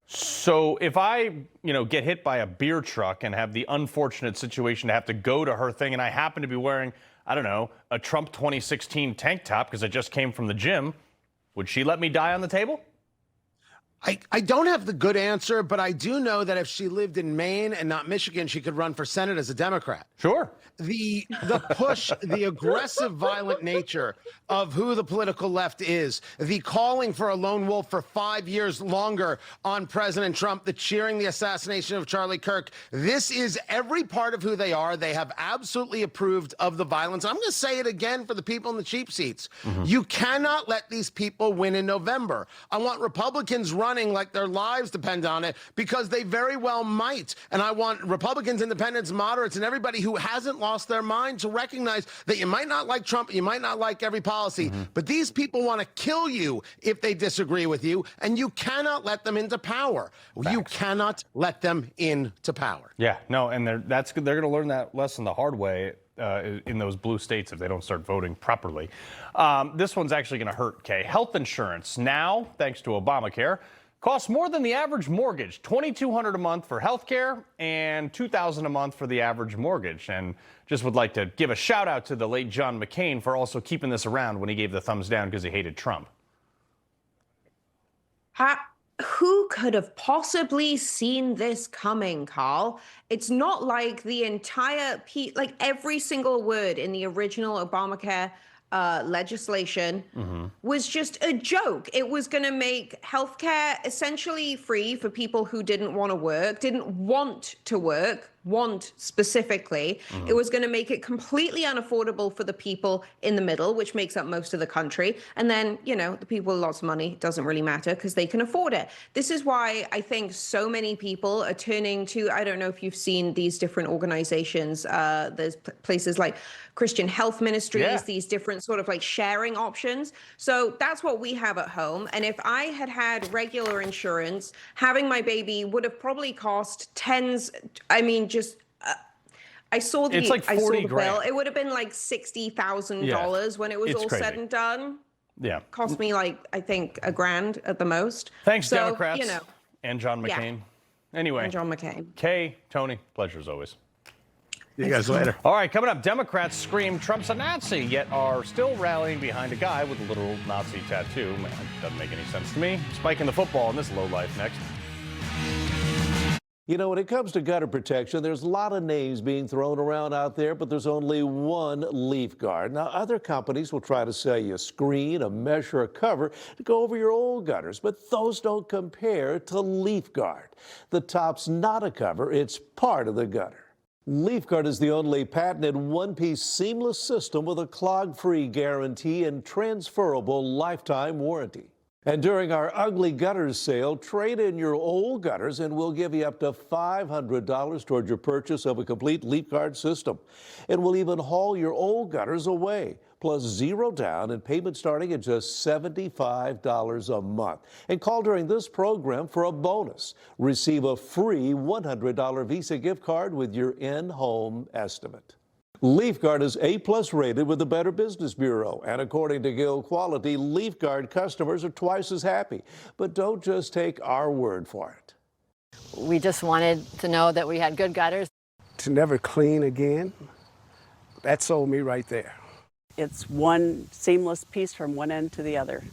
So if I, get hit by a beer truck and have the unfortunate situation to have to go to her thing, and I happen to be wearing, I don't know, a Trump 2016 tank top because I just came from the gym, would she let me die on the table? I don't have the good answer, but I do know that if she lived in Maine and not Michigan, she could run for Senate as a Democrat. Sure. The push, the aggressive, violent nature of who the political left is, the calling for a lone wolf for 5 years longer on President Trump, the cheering the assassination of Charlie Kirk. This is every part of who they are. They have absolutely approved of the violence. I'm going to say it again for the people in the cheap seats. You cannot let these people win in November. I want Republicans running like their lives depend on it, because they very well might. And I want Republicans, independents, moderates, and everybody who hasn't lost their mind to recognize that you might not like Trump, you might not like every policy, but these people want to kill you if they disagree with you, and you cannot let them into power. Facts. You cannot let them into power. Yeah, no, and they're going to learn that lesson the hard way in those blue states if they don't start voting properly. This one's actually going to hurt, Kay. Health insurance now, thanks to Obamacare, costs more than the average mortgage. $2,200 a month for health care and $2,000 a month for the average mortgage. And just would like to give a shout out to the late John McCain for also keeping this around when he gave the thumbs down because he hated Trump. Who could have possibly seen this coming, Carl? It's not like the entire like every single word in the original Obamacare legislation was just a joke. It was going to make healthcare essentially free for people who didn't want to work, didn't want to work, want specifically. It was going to make it completely unaffordable for the people in the middle, which makes up most of the country. And then, the people with lots of money, doesn't really matter because they can afford it. This is why I think so many people are turning to, I don't know if you've seen these different organizations, there's places like Christian Health Ministries, these different sort of like sharing options. So that's what we have at home. And if I had regular insurance, having my baby would have probably cost tens, I saw the bill. It would have been like $60,000 when it was all said and done. Yeah. Cost me like, I think, $1,000 at the most. Thanks, Democrats. And John McCain. Anyway. And John McCain. Kay, Tony, pleasure as always. See you guys later. All right, coming up, Democrats scream Trump's a Nazi, yet are still rallying behind a guy with a literal Nazi tattoo. Man, doesn't make any sense to me. Spiking the football in this lowlife next. When it comes to gutter protection, there's a lot of names being thrown around out there, but there's only one Leaf Guard. Now, other companies will try to sell you a screen, a mesh, or a cover to go over your old gutters, but those don't compare to Leaf Guard. The top's not a cover, it's part of the gutter. Leaf Guard is the only patented one-piece seamless system with a clog-free guarantee and transferable lifetime warranty. And during our Ugly Gutters sale, trade in your old gutters and we'll give you up to $500 toward your purchase of a complete Leaf Guard system. And we'll even haul your old gutters away. plus 0 down and payment starting at just $75 a month. And call during this program for a bonus. Receive a free $100 Visa gift card with your in-home estimate. LeafGuard is A+ rated with the Better Business Bureau, and according to Guild Quality, LeafGuard customers are twice as happy. But don't just take our word for it. We just wanted to know that we had good gutters. To never clean again, that sold me right there. It's one seamless piece from one end to the other.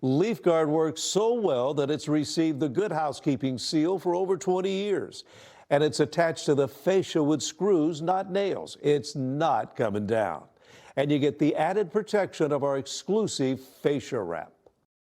LeafGuard works so well that it's received the Good Housekeeping seal for over 20 years. And it's attached to the fascia with screws, not nails. It's not coming down. And you get the added protection of our exclusive fascia wrap.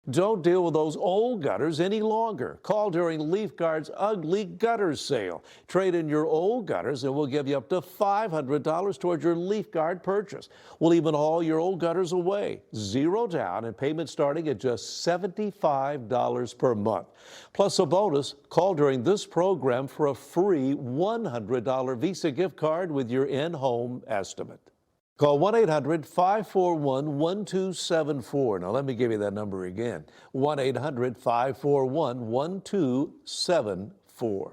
Don't deal with those old gutters any longer. Call during LeafGuard's Ugly Gutters sale. Trade in your old gutters and we'll give you up to $500 towards your LeafGuard purchase. We'll even haul your old gutters away. 0 down and payment starting at just $75 per month. Plus a bonus, call during this program for a free $100 Visa gift card with your in-home estimate. Call 1-800-541-1274. Now, let me give you that number again. 1-800-541-1274.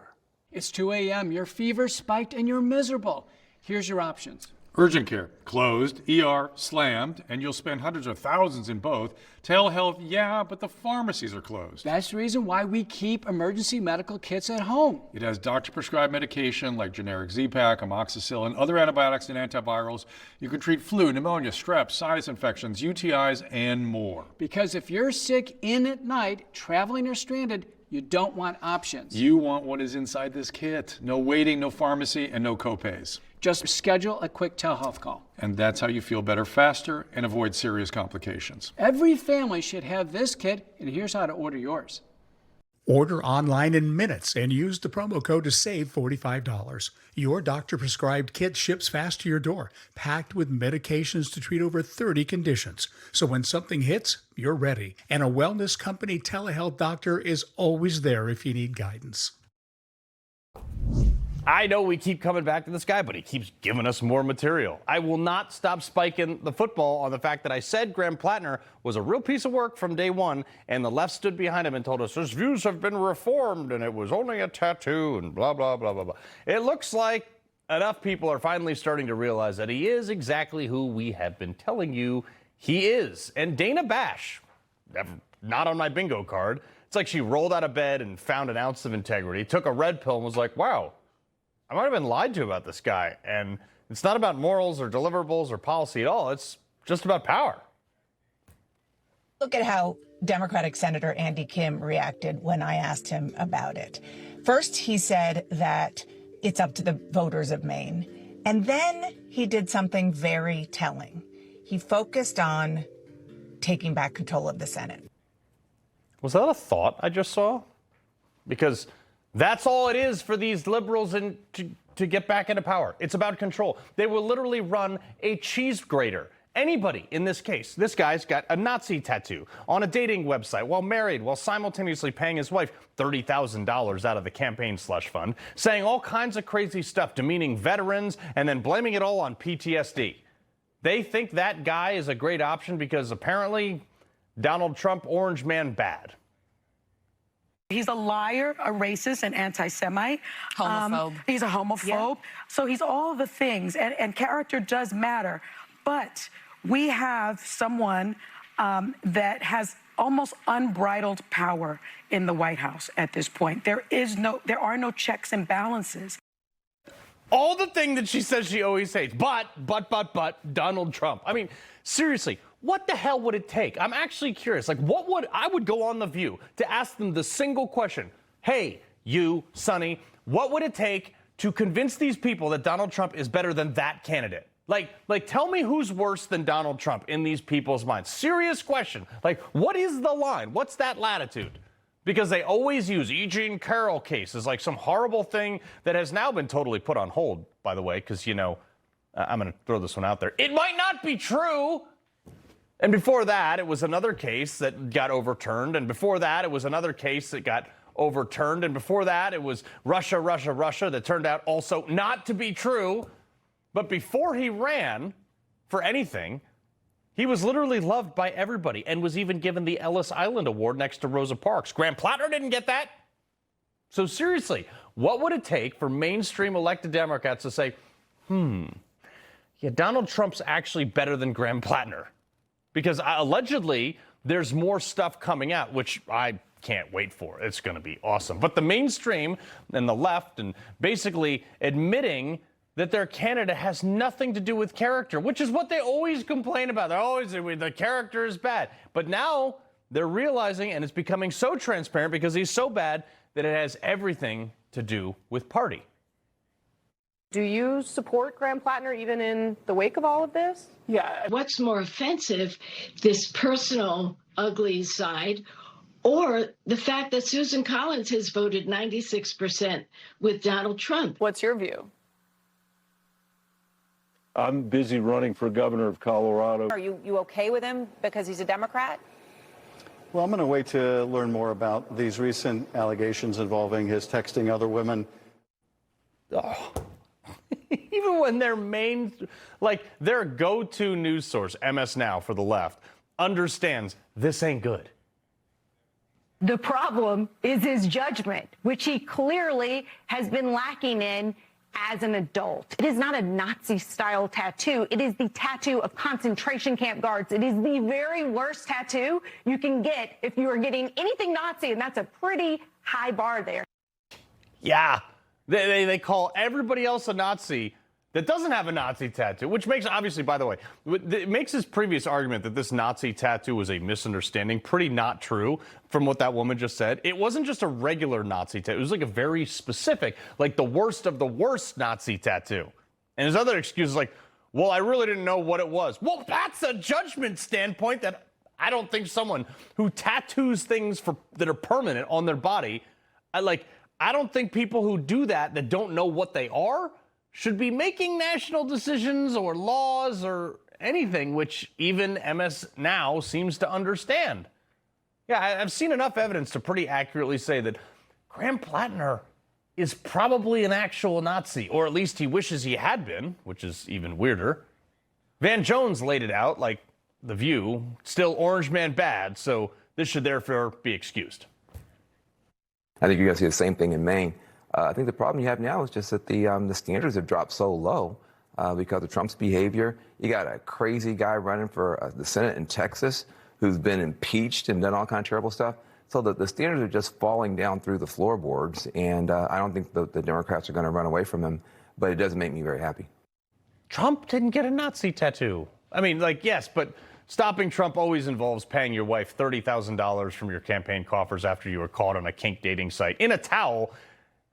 It's 2 a.m. Your fever spiked and you're miserable. Here's your options. Urgent care, closed. ER, slammed. And you'll spend hundreds of thousands in both. Telehealth, yeah, but the pharmacies are closed. That's the reason why we keep emergency medical kits at home. It has doctor-prescribed medication like generic Z-Pak, amoxicillin, other antibiotics and antivirals. You can treat flu, pneumonia, strep, sinus infections, UTIs, and more. Because if you're sick in at night, traveling or stranded, you don't want options. You want what is inside this kit. No waiting, no pharmacy, and no copays. Just schedule a quick telehealth call. And that's how you feel better faster and avoid serious complications. Every family should have this kit, and here's how to order yours. Order online in minutes and use the promo code to save $45. Your doctor-prescribed kit ships fast to your door, packed with medications to treat over 30 conditions. So when something hits, you're ready. And a wellness company telehealth doctor is always there if you need guidance. I know we keep coming back to this guy, but he keeps giving us more material. I will not stop spiking the football on the fact that I said Graham Plattner was a real piece of work from day one, and the left stood behind him and told us his views have been reformed and it was only a tattoo and blah, blah, blah, blah, blah. It looks like enough people are finally starting to realize that he is exactly who we have been telling you he is. And Dana Bash, not on my bingo card, it's like she rolled out of bed and found an ounce of integrity, took a red pill and was like, wow, I might have been lied to about this guy. And it's not about morals or deliverables or policy at all. It's just about power. Look at how Democratic Senator Andy Kim reacted when I asked him about it. First, he said that it's up to the voters of Maine. And then he did something very telling. He focused on taking back control of the Senate. Was that a thought I just saw? Because that's all it is for these liberals to get back into power. It's about control. They will literally run a cheese grater. Anybody in this case. This guy's got a Nazi tattoo on a dating website while married, while simultaneously paying his wife $30,000 out of the campaign slush fund, saying all kinds of crazy stuff, demeaning veterans, and then blaming it all on PTSD. They think that guy is a great option because apparently Donald Trump, orange man, bad. He's a liar, a racist, an anti-Semite. Homophobe. He's a homophobe. Yeah. So he's all the things, and character does matter. But we have someone that has almost unbridled power in the White House at this point. There are no checks and balances. All the thing that she says she always says, but, Donald Trump. I mean, seriously, what the hell would it take? I'm actually curious. Like, I would go on The View to ask them the single question. Hey, you, Sonny, what would it take to convince these people that Donald Trump is better than that candidate? Like, tell me who's worse than Donald Trump in these people's minds. Serious question. Like, what is the line? What's that latitude? Because they always use E. Jean Carroll case as like some horrible thing that has now been totally put on hold, by the way, because, you know, I'm going to throw this one out there. It might not be true. And before that, it was another case that got overturned. And before that, it was another case that got overturned. And before that, it was Russia that turned out also not to be true. But before he ran for anything, He was literally loved by everybody and was even given the Ellis Island Award next to Rosa Parks. Graham Plattner didn't get that. So seriously, what would it take for mainstream elected Democrats to say, yeah, Donald Trump's actually better than Graham Plattner? Because allegedly, there's more stuff coming out, which I can't wait for. It's going to be awesome. But the mainstream and the left and basically admitting that their candidate has nothing to do with character, which is what they always complain about. They're always, the character is bad. But now they're realizing, and it's becoming so transparent because he's so bad, that it has everything to do with party. Do you support Graham Plattner even in the wake of all of this? Yeah. What's more offensive, this personal ugly side, or the fact that Susan Collins has voted 96% with Donald Trump? What's your view? I'm busy running for governor of Colorado. Are you okay with him because he's a Democrat? Well, I'm going to wait to learn more about these recent allegations involving his texting other women. Oh. Even when their their go-to news source, MS Now for the left, understands this ain't good. The problem is his judgment, which he clearly has been lacking in as an adult. It is not a Nazi-style tattoo. It is the tattoo of concentration camp guards. It is the very worst tattoo you can get if you are getting anything Nazi, and that's a pretty high bar there. Yeah, they call everybody else a Nazi that doesn't have a Nazi tattoo, which makes, obviously, by the way, it makes his previous argument that this Nazi tattoo was a misunderstanding pretty not true from what that woman just said. It wasn't just a regular Nazi tattoo. It was like a very specific, like the worst of the worst Nazi tattoo. And his other excuse is like, well, I really didn't know what it was. Well, that's a judgment standpoint that I don't think someone who tattoos things that are permanent on their body, I don't think people who do that don't know what they are should be making national decisions or laws or anything, which even MS Now seems to understand. Yeah, I've seen enough evidence to pretty accurately say that Graham Plattner is probably an actual Nazi, or at least he wishes he had been, which is even weirder. Van Jones laid it out like The View, still Orange Man bad, so this should therefore be excused. I think you're going to see the same thing in Maine. I think the problem you have now is just that the standards have dropped so low because of Trump's behavior. You got a crazy guy running for the Senate in Texas who's been impeached and done all kinds of terrible stuff. So the standards are just falling down through the floorboards, and I don't think the Democrats are going to run away from him, but it doesn't make me very happy. Trump didn't get a Nazi tattoo. I mean, yes, but stopping Trump always involves paying your wife $30,000 from your campaign coffers after you were caught on a kink dating site in a towel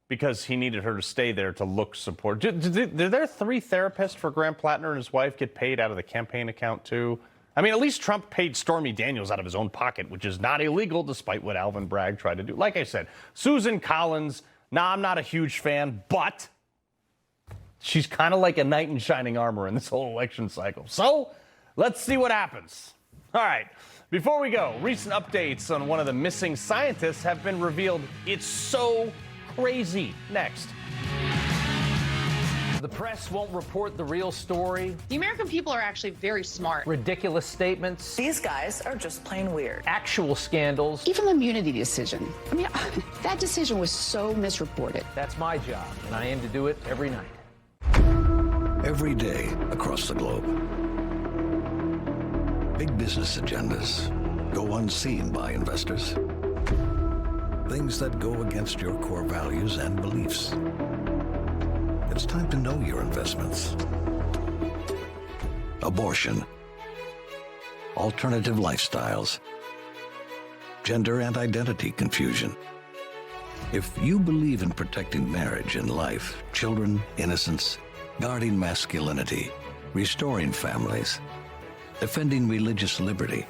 because he needed her to stay there to look support. Did there 3 therapists for Graham Plattner and his wife get paid out of the campaign account too? I mean, at least Trump paid Stormy Daniels out of his own pocket, which is not illegal, despite what Alvin Bragg tried to do. Like I said, Susan Collins, I'm not a huge fan, but she's kind of like a knight in shining armor in this whole election cycle. So let's see what happens. All right, before we go, recent updates on one of the missing scientists have been revealed. It's so crazy. Next. The press won't report the real story. The American people are actually very smart. Ridiculous statements. These guys are just plain weird. Actual scandals. Even the immunity decision. I mean, that decision was so misreported. That's my job, and I aim to do it every night. Every day across the globe, big business agendas go unseen by investors. Things that go against your core values and beliefs. It's time to know your investments. Abortion, alternative lifestyles, gender and identity confusion. If you believe in protecting marriage and life, children, innocence, guarding masculinity, restoring families, defending religious liberty,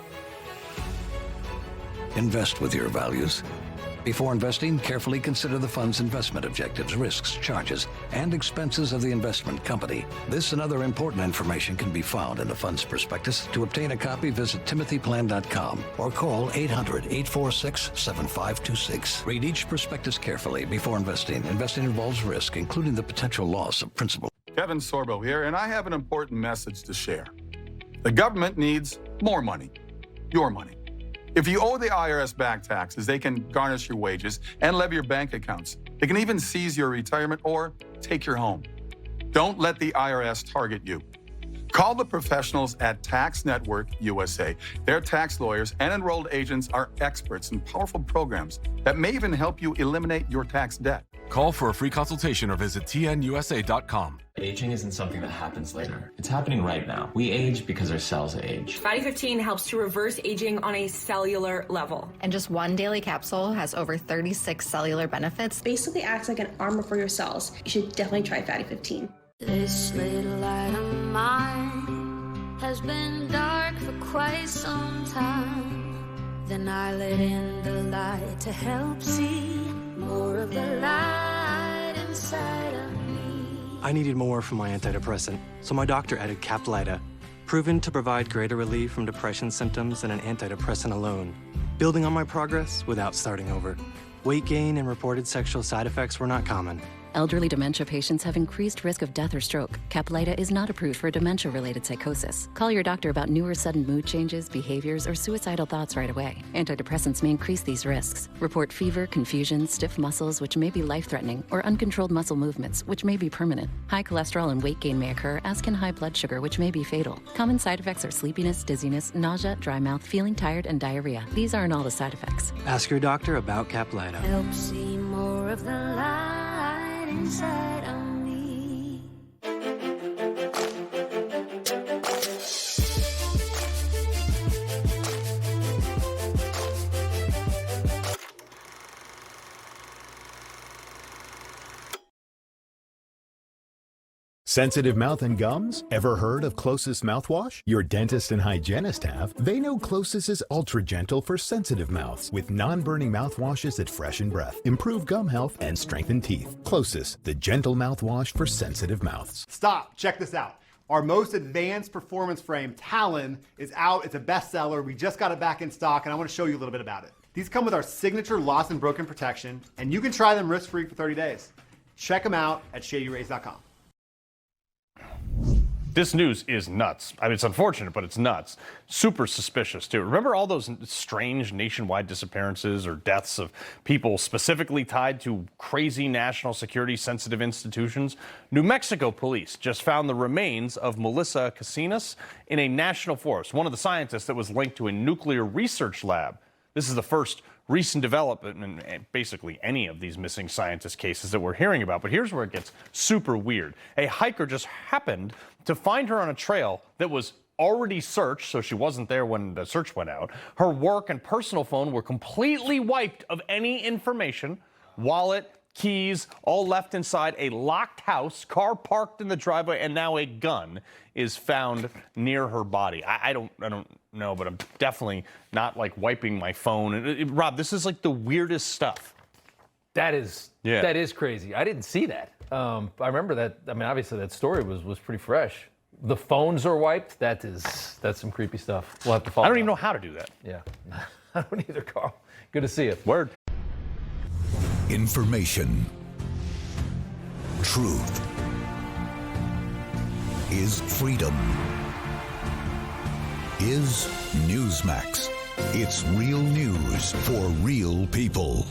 invest with your values. Before investing, carefully consider the fund's investment objectives, risks, charges, and expenses of the investment company. This and other important information can be found in the fund's prospectus. To obtain a copy, visit timothyplan.com or call 800-846-7526. Read each prospectus carefully before investing. Investing involves risk, including the potential loss of principal. Kevin Sorbo here, and I have an important message to share. The government needs more money, your money. If you owe the IRS back taxes, they can garnish your wages and levy your bank accounts. They can even seize your retirement or take your home. Don't let the IRS target you. Call the professionals at Tax Network USA. Their tax lawyers and enrolled agents are experts in powerful programs that may even help you eliminate your tax debt. Call for a free consultation or visit tnusa.com. Aging isn't something that happens later. It's happening right now. We age because our cells age. Fatty 15 helps to reverse aging on a cellular level. And just one daily capsule has over 36 cellular benefits. Basically acts like an armor for your cells. You should definitely try Fatty 15. This little light of mine has been dark for quite some time. Then I let in the light to help see more of the light inside of me. I needed more from my antidepressant, so my doctor added Caplyta, proven to provide greater relief from depression symptoms than an antidepressant alone, building on my progress without starting over. Weight gain and reported sexual side effects were not common. Elderly dementia patients have increased risk of death or stroke. Caplyta is not approved for dementia-related psychosis. Call your doctor about newer sudden mood changes, behaviors, or suicidal thoughts right away. Antidepressants may increase these risks. Report fever, confusion, stiff muscles, which may be life-threatening, or uncontrolled muscle movements, which may be permanent. High cholesterol and weight gain may occur, as can high blood sugar, which may be fatal. Common side effects are sleepiness, dizziness, nausea, dry mouth, feeling tired, and diarrhea. These aren't all the side effects. Ask your doctor about Caplyta. Help see more of the light inside of me. Sensitive mouth and gums? Ever heard of Closest mouthwash? Your dentist and hygienist have. They know Closest is ultra gentle for sensitive mouths with non-burning mouthwashes that freshen breath, improve gum health, and strengthen teeth. Closest, the gentle mouthwash for sensitive mouths. Stop, check this out. Our most advanced performance frame, Talon, is out. It's a bestseller. We just got it back in stock, and I want to show you a little bit about it. These come with our signature lost and broken protection, and you can try them risk-free for 30 days. Check them out at shadyrays.com. This news is nuts. I mean, it's unfortunate, but it's nuts. Super suspicious, too. Remember all those strange nationwide disappearances or deaths of people specifically tied to crazy national security sensitive institutions? New Mexico police just found the remains of Melissa Casinas in a national forest, one of the scientists that was linked to a nuclear research lab. This is the first recent development in basically any of these missing scientist cases that we're hearing about. But here's where it gets super weird. A hiker just happened to find her on a trail that was already searched, so she wasn't there when the search went out. Her work and personal phone were completely wiped of any information. Wallet, keys, all left inside a locked house, car parked in the driveway, and now a gun is found near her body. I don't know, but I'm definitely not like wiping my phone. Rob, this is like the weirdest stuff. That is crazy. I didn't see that. I remember that. I mean, obviously that story was pretty fresh. The phones are wiped. That's some creepy stuff. We'll have to follow. I don't even know how to do that. Yeah, I don't either, Carl. Good to see you. Word. Information. Truth is freedom. Is Newsmax. It's real news for real people.